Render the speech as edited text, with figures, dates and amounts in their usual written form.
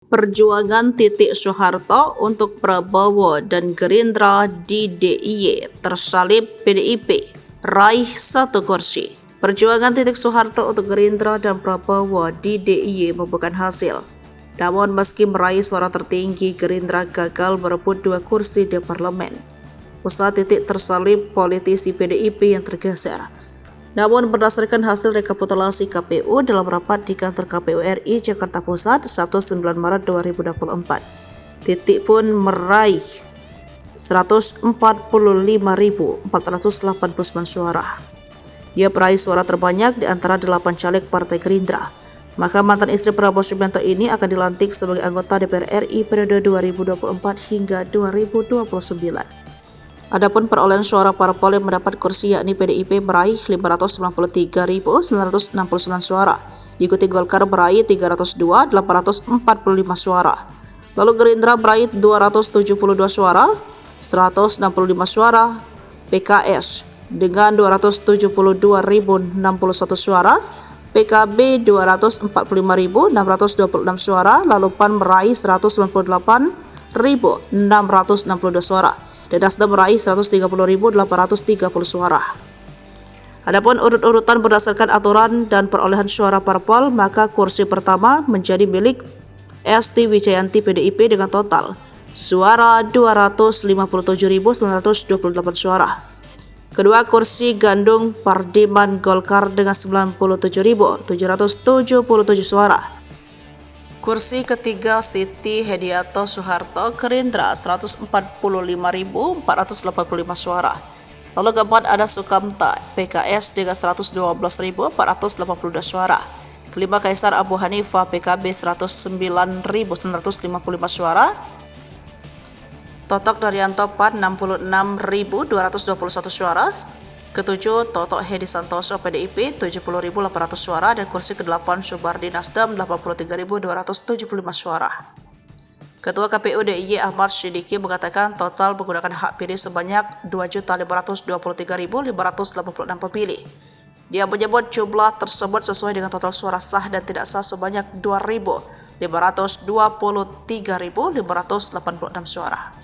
Perjuangan Titik Soeharto untuk Prabowo dan Gerindra di DIY tersalib PDIP, raih 1 kursi. Perjuangan Titik Soeharto untuk Gerindra dan Prabowo di DIY membuahkan hasil. Namun meski meraih suara tertinggi, Gerindra gagal berebut 2 kursi di parlemen. Usaha Titik tersalib politisi PDIP yang tergeser. Namun berdasarkan hasil rekapitulasi KPU dalam rapat di kantor KPU RI Jakarta Pusat Sabtu 9 Maret 2024, Titik pun meraih 145.489 suara. Dia peraih suara terbanyak di antara 8 caleg Partai Gerindra. Maka mantan istri Prabowo Subianto ini akan dilantik sebagai anggota DPR RI periode 2024 hingga 2029. Adapun perolehan suara parpol yang mendapat kursi yakni PDIP meraih 593.969 suara, diikuti Golkar meraih 302.845 suara. Lalu Gerindra meraih 272 suara, 165 suara, PKS dengan 272.061 suara, PKB 245.626 suara, lalu PAN meraih 198.662 suara. Dan Nasdem meraih 130.830 suara. Adapun urut-urutan berdasarkan aturan dan perolehan suara parpol, maka kursi pertama menjadi milik Esti Wijayanti PDIP dengan total suara 257.928 suara. Kedua kursi Gandung Pardiman Golkar dengan 97.777 suara. Kursi ketiga Siti Hediato Soeharto Gerindra 145.485 suara. Lalu keempat ada Sukamta PKS dengan 112.482 suara. Kelima Kaisar Abu Hanifah PKB 109.955 suara. Totok Daryanto PAN 66.221 suara. Ketujuh Totok Hedi Santoso PDIP 70.800 suara, dan kursi ke-8 Subardi Nasdem 83.275 suara. Ketua KPU DIY Ahmad Siddiqui mengatakan total menggunakan hak pilih sebanyak 2.523.586 pemilih. Dia menyebut jumlah tersebut sesuai dengan total suara sah dan tidak sah sebanyak 2.523.586 suara.